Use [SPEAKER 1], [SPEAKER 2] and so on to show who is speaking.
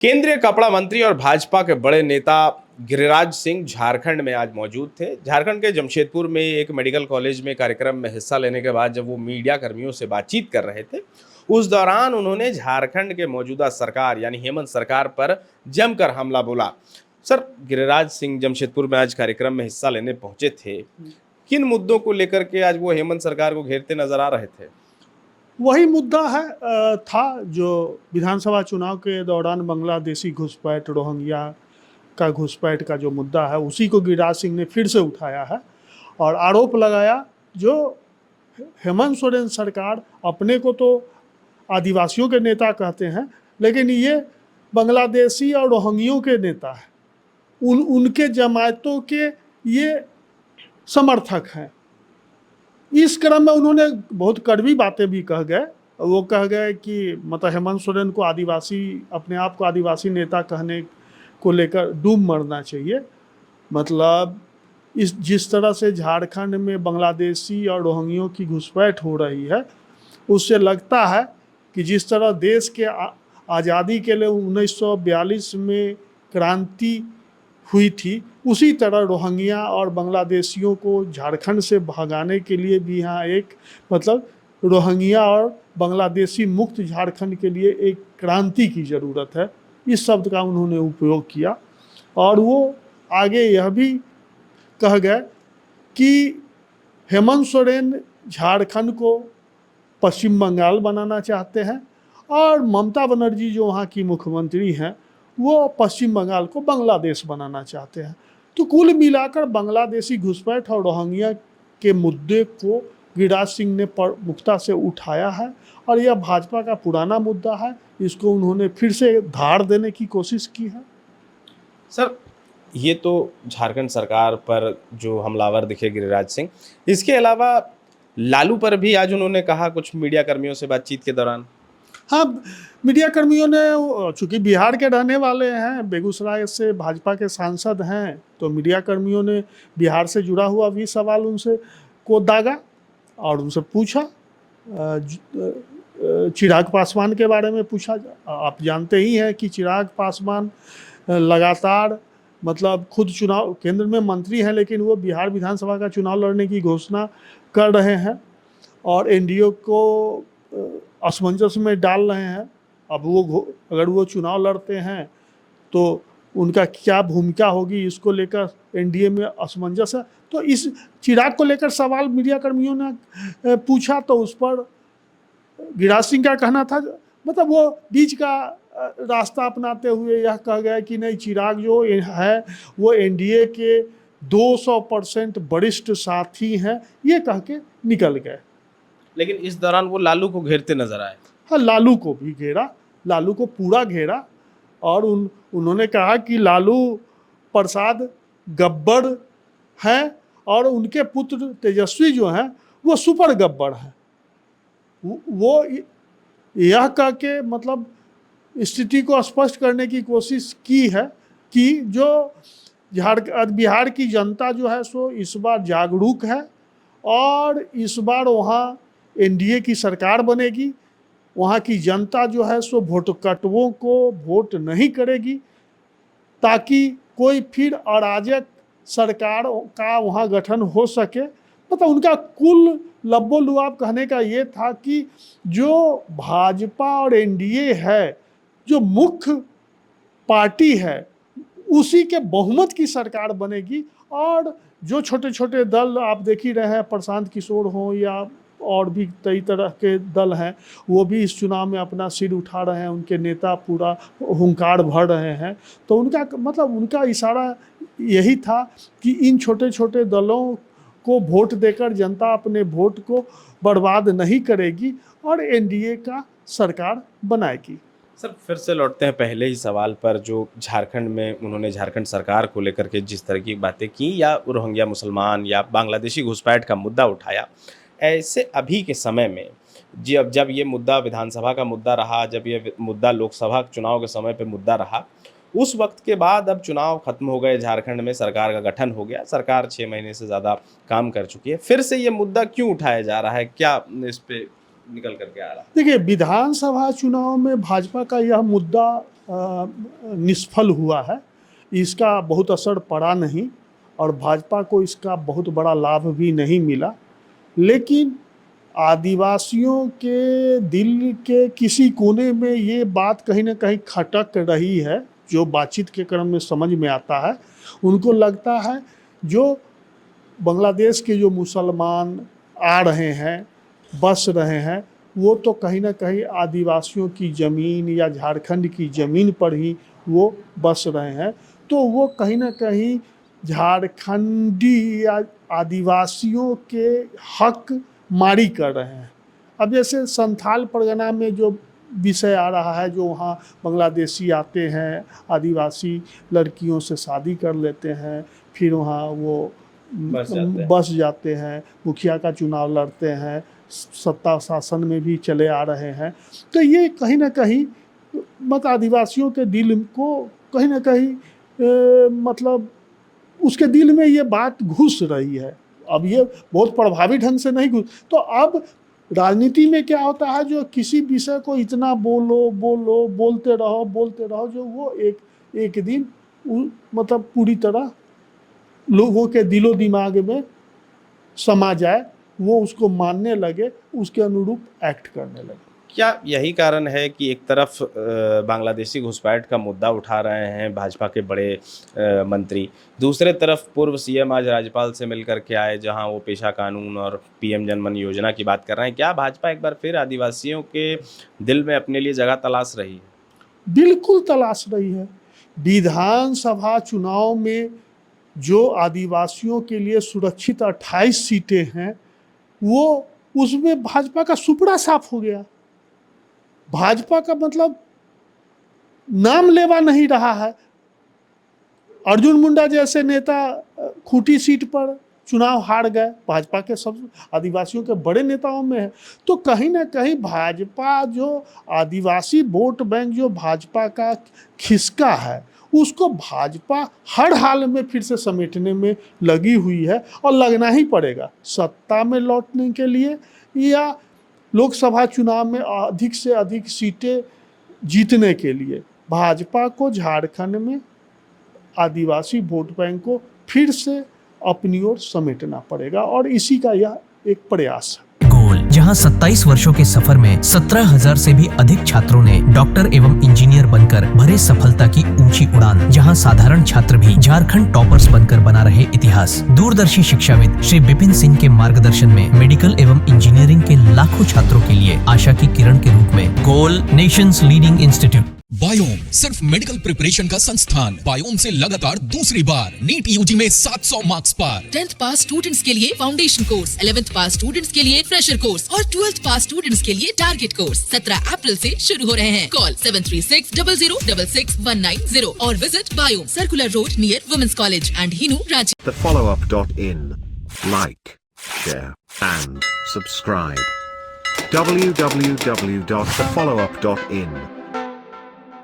[SPEAKER 1] केंद्रीय कपड़ा मंत्री और भाजपा के बड़े नेता गिरिराज सिंह झारखंड में आज मौजूद थे। झारखंड के जमशेदपुर में एक मेडिकल कॉलेज में कार्यक्रम में हिस्सा लेने के बाद जब वो मीडिया कर्मियों से बातचीत कर रहे थे, उस दौरान उन्होंने झारखंड के मौजूदा सरकार यानी हेमंत सरकार पर जमकर हमला बोला। सर, गिरिराज सिंह जमशेदपुर में आज कार्यक्रम में हिस्सा लेने पहुंचे थे। किन मुद्दों को लेकर के आज वो हेमंत सरकार को घेरते नजर आ रहे थे?
[SPEAKER 2] वही मुद्दा है था जो विधानसभा चुनाव के दौरान बांग्लादेशी घुसपैठ, रोहिंग्या का घुसपैठ का जो मुद्दा है उसी को गिरिराज सिंह ने फिर से उठाया है और आरोप लगाया जो हेमंत सोरेन सरकार अपने को तो आदिवासियों के नेता कहते हैं, लेकिन ये बांग्लादेशी और रोहिंग्यों के नेता है। उनके जमातों के ये समर्थक हैं। इस क्रम में उन्होंने बहुत कड़वी बातें भी कह गए। वो कह गए कि मतलब हेमंत सोरेन को आदिवासी, अपने आप को आदिवासी नेता कहने को लेकर डूब मरना चाहिए। मतलब जिस तरह से झारखंड में बांग्लादेशी और रोहिंग्यों की घुसपैठ हो रही है, उससे लगता है कि जिस तरह देश के आज़ादी के लिए 1942 में क्रांति हुई थी, उसी तरह रोहिंग्या और बांग्लादेशियों को झारखंड से भगाने के लिए भी यहाँ एक मतलब रोहिंग्या और बांग्लादेशी मुक्त झारखंड के लिए एक क्रांति की ज़रूरत है। इस शब्द का उन्होंने उपयोग किया और वो आगे यह भी कह गए कि हेमंत सोरेन झारखंड को पश्चिम बंगाल बनाना चाहते हैं और ममता बनर्जी जो वहाँ की मुख्यमंत्री हैं वो पश्चिम बंगाल को बांग्लादेश बनाना चाहते हैं। तो कुल मिलाकर बांग्लादेशी घुसपैठ और रोहिंग्या के मुद्दे को गिरिराज सिंह ने प्रमुखता से उठाया है और यह भाजपा का पुराना मुद्दा है। इसको उन्होंने फिर से धार देने की कोशिश की है।
[SPEAKER 1] सर, ये तो झारखंड सरकार पर जो हमलावर दिखे गिरिराज सिंह, इसके अलावा लालू पर भी आज उन्होंने कहा कुछ मीडिया कर्मियों से बातचीत के दौरान।
[SPEAKER 2] हाँ, मीडिया कर्मियों ने, चूँकि बिहार के रहने वाले हैं, बेगूसराय से भाजपा के सांसद हैं, तो मीडिया कर्मियों ने बिहार से जुड़ा हुआ भी सवाल उनसे को दागा और उनसे पूछा। चिराग पासवान के बारे में पूछा। आप जानते ही हैं कि चिराग पासवान लगातार मतलब खुद चुनाव केंद्र में मंत्री हैं, लेकिन वो बिहार विधानसभा का चुनाव लड़ने की घोषणा कर रहे हैं और एनडीए को असमंजस में डाल रहे हैं। अब वो अगर वो चुनाव लड़ते हैं तो उनका क्या भूमिका होगी, इसको लेकर एनडीए में असमंजस है। तो इस चिराग को लेकर सवाल मीडिया कर्मियों ने पूछा तो उस पर गिरिराज सिंह का कहना था, मतलब वो बीच का रास्ता अपनाते हुए यह कह गया कि नहीं, चिराग जो है वो एनडीए के 200% वरिष्ठ साथी हैं, ये कह के निकल गए।
[SPEAKER 1] लेकिन इस दौरान वो लालू को घेरते नजर आए।
[SPEAKER 2] हाँ, लालू को भी घेरा, लालू को पूरा घेरा और उन्होंने कहा कि लालू प्रसाद गब्बर हैं और उनके पुत्र तेजस्वी जो हैं वो सुपर गब्बर हैं। वो यह कह के मतलब स्थिति को स्पष्ट करने की कोशिश की है कि जो बिहार की जनता जो है सो इस बार जागरूक है और इस बार वहाँ एनडीए की सरकार बनेगी। वहाँ की जनता जो है सो वोटकटुओं को वोट नहीं करेगी ताकि कोई फिर अराजक सरकार का वहाँ गठन हो सके। मतलब उनका कुल लब्बो लुआब कहने का ये था कि जो भाजपा और एनडीए है, जो मुख्य पार्टी है, उसी के बहुमत की सरकार बनेगी और जो छोटे छोटे दल आप देख ही रहे हैं, प्रशांत किशोर हों या और भी कई तरह के दल हैं, वो भी इस चुनाव में अपना सिर उठा रहे हैं, उनके नेता पूरा हुंकार भर रहे हैं। तो उनका मतलब उनका इशारा यही था कि इन छोटे छोटे दलों को वोट देकर जनता अपने वोट को बर्बाद नहीं करेगी और एनडीए का सरकार बनाएगी।
[SPEAKER 1] सर, फिर से लौटते हैं पहले ही सवाल पर, जो झारखंड में उन्होंने झारखंड सरकार को लेकर के जिस तरह की बातें की या रोहिंग्या मुसलमान या बांग्लादेशी घुसपैठ का मुद्दा उठाया, ऐसे अभी के समय में जब ये मुद्दा विधानसभा का मुद्दा रहा, जब ये मुद्दा लोकसभा चुनाव के समय पे मुद्दा रहा, उस वक्त के बाद अब चुनाव खत्म हो गए, झारखंड में सरकार का गठन हो गया, सरकार 6 महीने से ज़्यादा काम कर चुकी है, फिर से ये मुद्दा क्यों उठाया जा रहा है? क्या इस पे निकल करके आ रहा है?
[SPEAKER 2] देखिए, विधानसभा चुनाव में भाजपा का यह मुद्दा निष्फल हुआ है। इसका बहुत असर पड़ा नहीं और भाजपा को इसका बहुत बड़ा लाभ भी नहीं मिला, लेकिन आदिवासियों के दिल के किसी कोने में ये बात कहीं ना कहीं खटक रही है, जो बातचीत के क्रम में समझ में आता है। उनको लगता है जो बांग्लादेश के जो मुसलमान आ रहे हैं, बस रहे हैं, वो तो कहीं ना कहीं आदिवासियों की ज़मीन या झारखंड की ज़मीन पर ही वो बस रहे हैं, तो वो कहीं ना कहीं झारखंडी या आदिवासियों के हक मारी कर रहे हैं। अब जैसे संथाल परगना में जो विषय आ रहा है, जो वहाँ बांग्लादेशी आते हैं, आदिवासी लड़कियों से शादी कर लेते हैं, फिर वहाँ वो बस जाते हैं, मुखिया का चुनाव लड़ते हैं, सत्ता शासन में भी चले आ रहे हैं, तो ये कहीं ना कहीं मत आदिवासियों के दिल को कहीं ना कहीं मतलब उसके दिल में ये बात घुस रही है। अब ये बहुत प्रभावी ढंग से नहीं घुस, तो अब राजनीति में क्या होता है, जो किसी विषय को इतना बोलते रहो जो वो एक दिन मतलब पूरी तरह लोगों के दिलो दिमाग में समा जाए, वो उसको मानने लगे, उसके अनुरूप एक्ट करने लगे।
[SPEAKER 1] क्या यही कारण है कि एक तरफ बांग्लादेशी घुसपैठ का मुद्दा उठा रहे हैं भाजपा के बड़े मंत्री, दूसरे तरफ पूर्व सीएम आज राज्यपाल से मिल करके आए, जहां वो पेशा कानून और पीएम जनमन योजना की बात कर रहे हैं। क्या भाजपा एक बार फिर आदिवासियों के दिल में अपने लिए जगह तलाश रही है?
[SPEAKER 2] बिल्कुल तलाश रही है। विधानसभा चुनाव में जो आदिवासियों के लिए सुरक्षित 28 सीटें हैं, वो उसमें भाजपा का सुपड़ा साफ हो गया। भाजपा का मतलब नाम लेवा नहीं रहा है। अर्जुन मुंडा जैसे नेता खूंटी सीट पर चुनाव हार गए, भाजपा के सब आदिवासियों के बड़े नेताओं में है। तो कहीं ना कहीं भाजपा जो आदिवासी वोट बैंक जो भाजपा का खिसका है, उसको भाजपा हर हाल में फिर से समेटने में लगी हुई है और लगना ही पड़ेगा, सत्ता में लौटने के लिए या लोकसभा चुनाव में अधिक से अधिक सीटें जीतने के लिए। भाजपा को झारखंड में आदिवासी वोट बैंक को फिर से अपनी ओर समेटना पड़ेगा और इसी का यह एक प्रयास है।
[SPEAKER 3] गोल, जहां 27 वर्षों के सफर में 17,000 से भी अधिक छात्रों ने डॉक्टर एवं इंजीनियर बनकर भरे सफलता की ऊंची उड़ान, जहां साधारण छात्र भी झारखंड टॉपर्स बनकर बना रहे इतिहास। दूरदर्शी शिक्षाविद श्री विपिन सिंह के मार्गदर्शन में मेडिकल एवं इंजीनियरिंग के लाखों छात्रों के लिए आशा की किरण के रूप में गोल, नेशंस लीडिंग इंस्टीट्यूट।
[SPEAKER 4] बायोम सिर्फ मेडिकल प्रिपरेशन का संस्थान। बायोम से लगातार दूसरी बार नीट यूजी में 700 मार्क्स पार।
[SPEAKER 5] 10th पास स्टूडेंट्स के लिए फाउंडेशन कोर्स, 11th पास स्टूडेंट्स के लिए फ्रेशर कोर्स और 12th पास स्टूडेंट्स के लिए टारगेट कोर्स 17 अप्रैल से शुरू हो रहे हैं। कॉल 7360066190 और visit Biom, circular road near women's college and Hinoo, Ranchi.
[SPEAKER 6] thefollowup.in. Like, share and subscribe. www.thefollowup.in